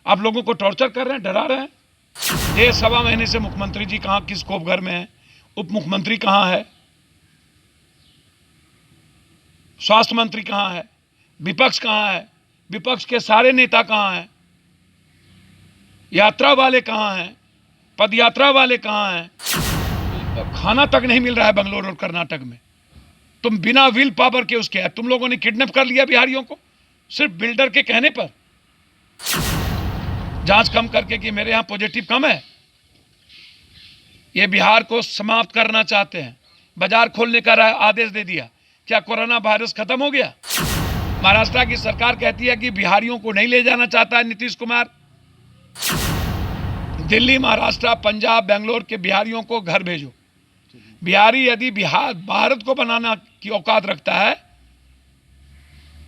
आप लोगों को टॉर्चर कर रहे हैं, डरा रहे हैं। ये 1.25 महीने से मुख्यमंत्री जी कहाँ, किस कोप घर में है, उप मुख्यमंत्री कहाँ है, स्वास्थ्य मंत्री कहाँ है, विपक्ष कहाँ है, विपक्ष के सारे नेता कहाँ हैं, यात्रा वाले कहाँ हैं, पदयात्रा वाले कहाँ हैं। खाना तक नहीं मिल रहा है बंगलोर और कर्नाटक में। तुम बिना विल पावर के उसके, तुम लोगों ने किडनैप कर लिया बिहारियों को सिर्फ बिल्डर के कहने पर, जांच कम करके कि मेरे यहां पॉजिटिव कम है। ये बिहार को समाप्त करना चाहते हैं, बाजार खोलने का आदेश दे दिया। क्या कोरोना वायरस खत्म हो गया? महाराष्ट्र की सरकार कहती है कि बिहारियों को नहीं ले जाना चाहता है नीतीश कुमार। दिल्ली, महाराष्ट्र, पंजाब, बेंगलोर के बिहारियों को घर भेजो। बिहारी यदि भारत को बनाना की औकात रखता है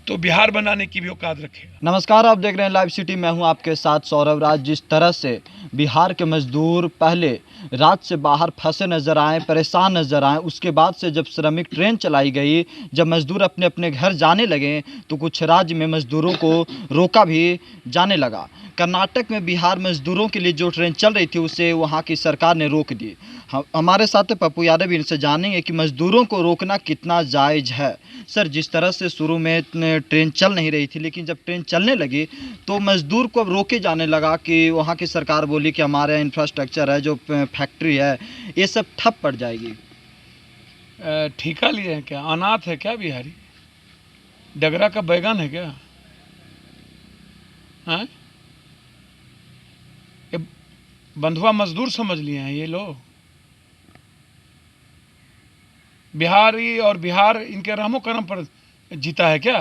तो बिहार बनाने की भी औकात रखेगा। नमस्कार, आप देख रहे हैं लाइव सिटी। मैं हूं आपके साथ सौरभ राज। जिस तरह से बिहार के मजदूर पहले राज्य से बाहर फंसे नज़र आए, परेशान नज़र आए, उसके बाद से जब श्रमिक ट्रेन चलाई गई, जब मजदूर अपने अपने घर जाने लगे तो कुछ राज्य में मजदूरों को रोका भी जाने लगा। कर्नाटक में बिहार मजदूरों के लिए जो ट्रेन चल रही थी उसे वहाँ की सरकार ने रोक दी। हमारे साथ पप्पू यादव, इनसे जानेंगे कि मजदूरों को रोकना कितना जायज़ है। सर, जिस तरह से शुरू में ट्रेन चल नहीं रही थी, लेकिन जब ट्रेन चलने लगी तो मजदूर को अब रोके जाने लगा कि वहाँ की सरकार बोली कि हमारे इंफ्रास्ट्रक्चर है, जो फैक्ट्री है, ये सब ठप पड़ जाएगी। ठेका लिए हैं क्या? अनाथ है क्या बिहारी? डगरा का बैगन है क्या? हैं? ये बंधुआ मजदूर समझ लिए हैं ये लोग। बिहारी और बिहार इनके रहमो करम पर जीता है क्या?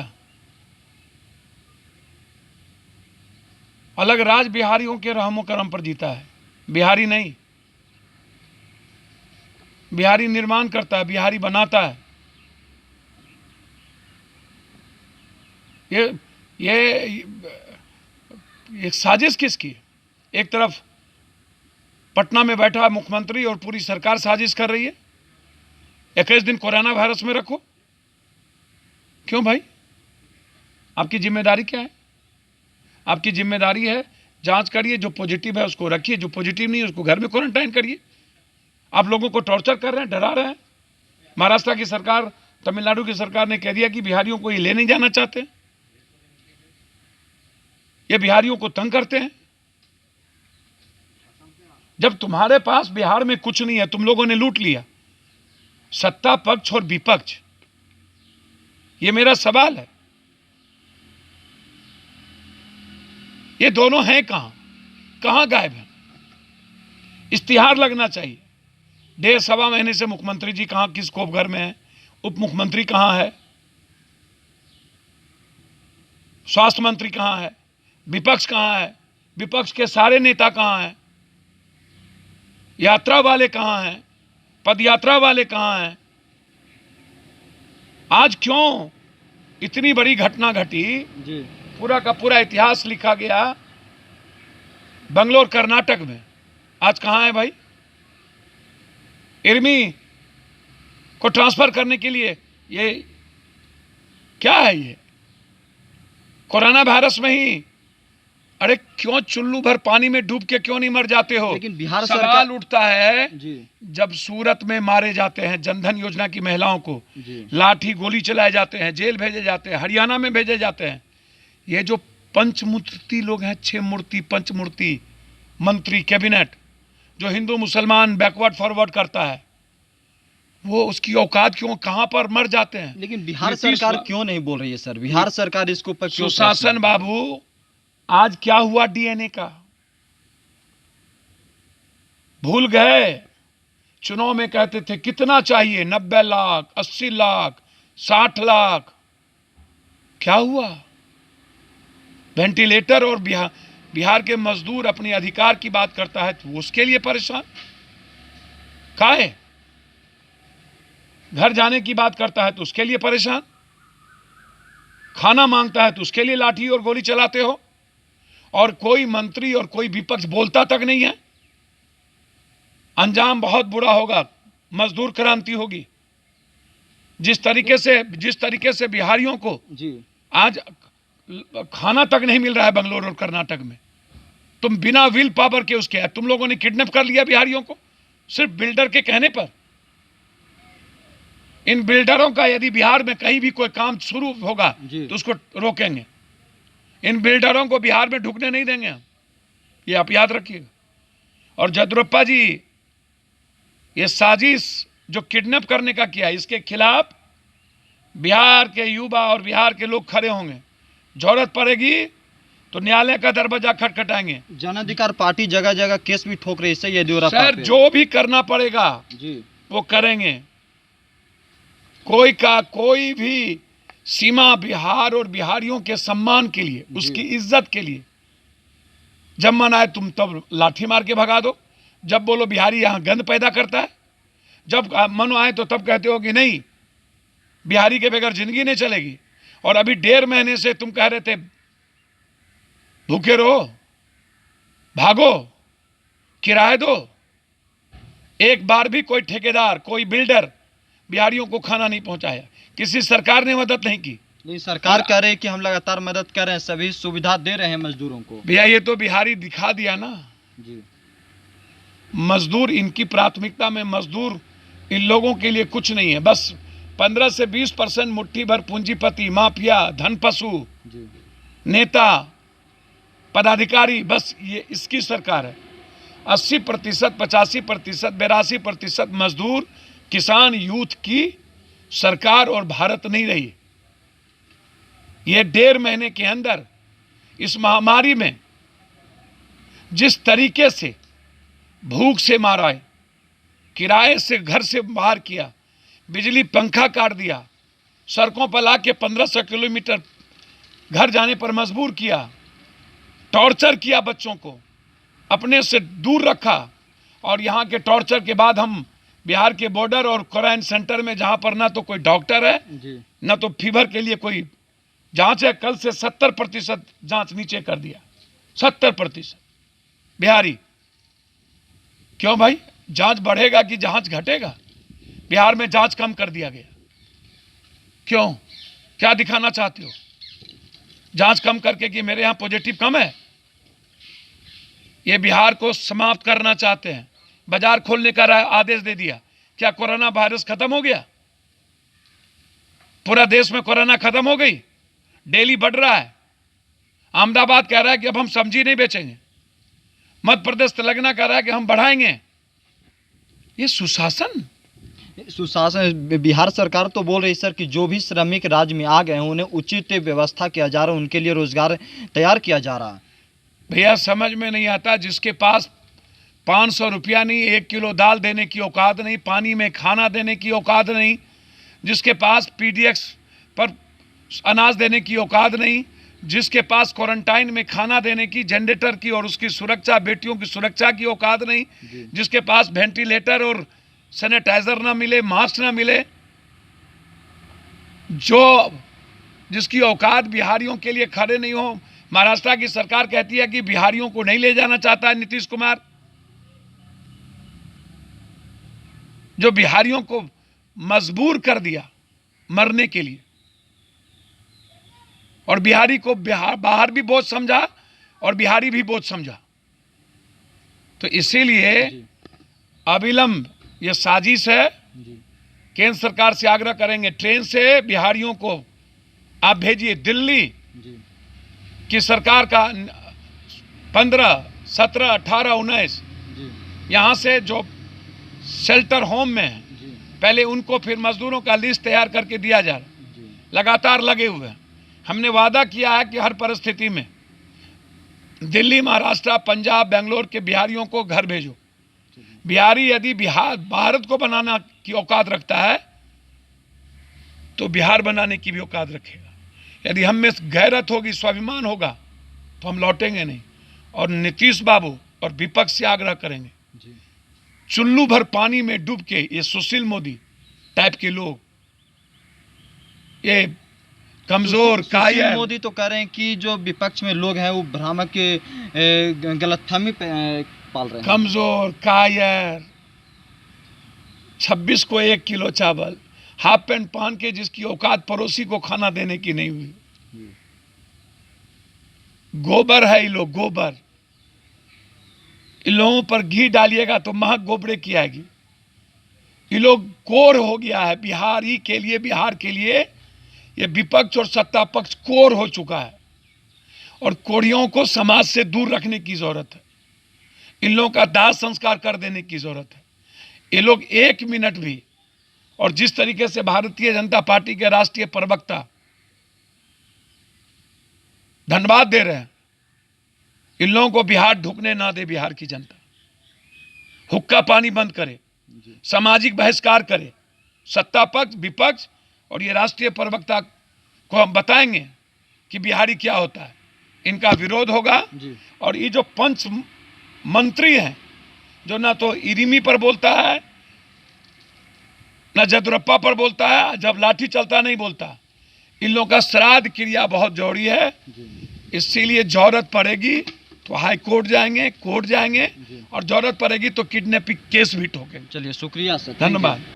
अलग राज बिहारियों के रहमो करम पर जीता है, बिहारी नहीं। बिहारी निर्माण करता है, बिहारी बनाता है। ये एक साजिश किसकी? एक तरफ पटना में बैठा मुख्यमंत्री और पूरी सरकार साजिश कर रही है। 21 दिन कोरोना वायरस में रखो। क्यों भाई? आपकी जिम्मेदारी क्या है? आपकी जिम्मेदारी है जांच करिए, जो पॉजिटिव है उसको रखिए, जो पॉजिटिव नहीं है उसको घर में क्वारंटाइन करिए। आप लोगों को टॉर्चर कर रहे हैं, डरा रहे हैं। महाराष्ट्र की सरकार, तमिलनाडु की सरकार ने कह दिया कि बिहारियों को ये ले नहीं जाना चाहते हैं, ये बिहारियों को तंग करते हैं। जब तुम्हारे पास बिहार में कुछ नहीं है, तुम लोगों ने लूट लिया, सत्ता पक्ष और विपक्ष, ये मेरा सवाल है, ये दोनों हैं कहां? कहां गायब है? इश्तिहार लगना चाहिए। 1.5 महीने से मुख्यमंत्री जी कहां, किस कोप घर में है, उप मुख्यमंत्री कहां है, स्वास्थ्य मंत्री कहां है, विपक्ष कहां है, विपक्ष के सारे नेता कहां हैं, यात्रा वाले कहां हैं, पदयात्रा वाले कहां हैं? आज क्यों इतनी बड़ी घटना घटी जी? पूरा का पूरा इतिहास लिखा गया बंगलोर कर्नाटक में। आज कहां है भाई? इरमी को ट्रांसफर करने के लिए ये क्या है? ये कोरोना वायरस में ही। अरे क्यों चुल्लू भर पानी में डूब के क्यों नहीं मर जाते हो? लेकिन बिहार सवाल उठता है जी। जब सूरत में मारे जाते हैं जनधन योजना की महिलाओं को, लाठी गोली चलाए जाते हैं, जेल भेजे जाते हैं, हरियाणा में भेजे जाते हैं। ये जो पंचमूर्ति लोग हैं, 6 मूर्ति पंचमूर्ति मंत्री कैबिनेट, जो हिंदू मुसलमान बैकवर्ड फॉरवर्ड करता है, वो उसकी औकात क्यों, कहां पर मर जाते हैं? लेकिन बिहार सरकार क्यों नहीं बोल रही है सर? बिहार सरकार इसको पर क्यों? सुशासन बाबू, आज क्या हुआ डीएनए का? भूल गए? चुनाव में कहते थे कितना चाहिए, 90 लाख, 80 लाख, 60 लाख। क्या हुआ? वेंटिलेटर। और बिहार के मजदूर अपने अधिकार की बात करता है तो उसके लिए परेशान। काहे? घर जाने की बात करता है तो उसके लिए परेशान। खाना मांगता है तो उसके लिए लाठी और गोली चलाते हो। और कोई मंत्री और कोई विपक्ष बोलता तक नहीं है। अंजाम बहुत बुरा होगा, मजदूर क्रांति होगी। जिस तरीके से बिहारियों को जी आज खाना तक नहीं मिल रहा है बंगलोर और कर्नाटक में। तुम बिना विल पावर के उसके, तुम लोगों ने किडनैप कर लिया बिहारियों को सिर्फ बिल्डर के कहने पर। इन बिल्डरों का यदि बिहार में कहीं भी कोई काम शुरू होगा तो उसको रोकेंगे। इन बिल्डरों को बिहार में ढुकने नहीं देंगे हम, ये आप याद रखिएगा। और येदियुरप्पा जी, ये साजिश जो किडनैप करने का किया, इसके खिलाफ बिहार के युवा और बिहार के लोग खड़े होंगे। जरूरत पड़ेगी तो न्यायालय का दरवाजा खटखटाएंगे। जन अधिकार पार्टी जगह जगह केस भी ठोक रही है येदियुरप्पा सर, पे। जो भी करना पड़ेगा वो करेंगे। कोई भी सीमा बिहार और बिहारियों के सम्मान के लिए, उसकी इज्जत के लिए, जब मन आए तुम तब लाठी मार के भगा दो। जब बोलो बिहारी यहाँ गंद पैदा करता है, जब मन आए तो तब कहते हो कि नहीं बिहारी के बगैर जिंदगी नहीं चलेगी। और अभी 1.5 महीने से तुम कह रहे थे भूखे रहो, भागो, किराए दो। एक बार भी कोई ठेकेदार, कोई बिल्डर बिहारियों को खाना नहीं पहुंचाया, किसी सरकार ने मदद नहीं की। नहीं, सरकार कह रही है कि हम लगातार मदद कर रहे हैं, सभी सुविधा दे रहे हैं मजदूरों को। भैया ये तो बिहारी दिखा दिया ना जी। मजदूर, इनकी प्राथमिकता में मजदूर इन लोगों के लिए कुछ नहीं है। बस 15 से 20% मुट्ठी भर पूंजीपति, माफिया, धनपशु, नेता, पदाधिकारी, बस ये इसकी सरकार है। 80%, 85%, 82% मजदूर, किसान, यूथ की सरकार और भारत नहीं रही। ये 1.5 महीने के अंदर इस महामारी में जिस तरीके से भूख से मारा है, किराए से घर से बाहर किया, बिजली पंखा काट दिया, सड़कों पर ला के 1500 किलोमीटर घर जाने पर मजबूर किया, टॉर्चर किया, बच्चों को अपने से दूर रखा। और यहाँ के टॉर्चर के बाद हम बिहार के बॉर्डर और क्वारंटाइन सेंटर में, जहाँ पर ना तो कोई डॉक्टर है ना तो फीवर के लिए कोई जांच है, कल से 70% जांच नीचे कर दिया। 70% बिहारी। क्यों भाई, जांच बढ़ेगा कि जांच घटेगा? बिहार में जांच कम कर दिया गया। क्यों, क्या दिखाना चाहते हो? जांच कम करके कि मेरे यहां पॉजिटिव कम है? ये बिहार को समाप्त करना चाहते हैं। बाजार खोलने का आदेश दे दिया। क्या कोरोना वायरस खत्म हो गया? पूरा देश में कोरोना खत्म हो गई? डेली बढ़ रहा है। अहमदाबाद कह रहा है कि अब हम सब्जी नहीं बेचेंगे। मध्य प्रदेश तेलंगाना कह रहा है कि हम बढ़ाएंगे। ये सुशासन बिहार सरकार तो बोल रही सर कि जो भी श्रमिक राज्य में आ गए हैं उन्हें उचित व्यवस्था किया जा रहा है, उनके लिए रोजगार तैयार किया जा रहा है। भैया समझ में नहीं आता, जिसके पास 500 रुपया नहीं, 1 किलो दाल देने की औकात नहीं, पानी में खाना देने की औकात नहीं, जिसके पास पीडीएक्स पर अनाज देने की औकात नहीं, जिसके पास क्वारंटाइन में खाना देने की, जनरेटर की और उसकी सुरक्षा, बेटियों की सुरक्षा की औकात नहीं, जिसके पास वेंटिलेटर और सैनिटाइजर ना मिले, मास्क ना मिले, जिसकी औकात बिहारियों के लिए खड़े नहीं हो। महाराष्ट्र की सरकार कहती है कि बिहारियों को नहीं ले जाना चाहता है नीतीश कुमार, जो बिहारियों को मजबूर कर दिया मरने के लिए। और बिहारी को बाहर भी बोझ समझा और बिहारी भी बोझ समझा। तो इसीलिए अविलंब ये साजिश है। केंद्र सरकार से आग्रह करेंगे, ट्रेन से बिहारियों को आप भेजिए। दिल्ली की सरकार का 15, 17, 18, 19 यहाँ से जो शेल्टर होम में है, पहले उनको, फिर मजदूरों का लिस्ट तैयार करके दिया जा रहा। लगातार लगे हुए हैं। हमने वादा किया है कि हर परिस्थिति में दिल्ली, महाराष्ट्र, पंजाब, बेंगलोर के बिहारियों को घर भेजो। बिहारी यदि भारत को बनाना की औकात रखता है तो बिहार बनाने की भी औकात रखेगा। यदि हम में गैरत होगी, स्वाभिमान होगा, तो हम लौटेंगे नहीं। और नीतीश बाबू और विपक्ष से आग्रह करेंगे, चुल्लू भर पानी में डूब के ये सुशील मोदी टाइप के लोग, ये कमजोर कायर, मोदी तो कह रहे हैं कि जो विपक्ष में लोग हैं वो भ्रामक गलतफहमी पाल रहे हैं। कमजोर कायर, 26 को 1 किलो चावल, हाफ पैंट पहन के, जिसकी औकात पड़ोसी को खाना देने की नहीं हुई। गोबर है ये लोग, गोबर। इन लोगों पर घी डालिएगा तो महक गोबरे की आएगी। ये लोग कोर हो गया है बिहारी के लिए, बिहार के लिए ये विपक्ष और सत्ता पक्ष कोर हो चुका है और कोरियों को समाज से दूर रखने की जरूरत है। इन लोगों का दाह संस्कार कर देने की जरूरत है। ये लोग एक मिनट भी, और जिस तरीके से भारतीय जनता पार्टी के राष्ट्रीय प्रवक्ता धन्यवाद दे रहे हैं, इन लोगों को बिहार ढुकने ना दे। बिहार की जनता हुक्का पानी बंद करे, सामाजिक बहिष्कार करे। सत्ता पक्ष, विपक्ष और ये राष्ट्रीय प्रवक्ता को हम बताएंगे कि बिहारी क्या होता है। इनका विरोध होगा। और ये जो पंच मंत्री हैं, जो ना तो इरिमी पर बोलता है ना जदुरप्पा पर बोलता है, जब लाठी चलता नहीं बोलता। इन लोगों का श्राद्ध क्रिया बहुत जरूरी है, इसीलिए जरूरत पड़ेगी तो हाई कोर्ट जाएंगे, कोर्ट जाएंगे, और जरूरत पड़ेगी तो किडनैपिंग केस भी ठोकेंगे। चलिए शुक्रिया सर, धन्यवाद।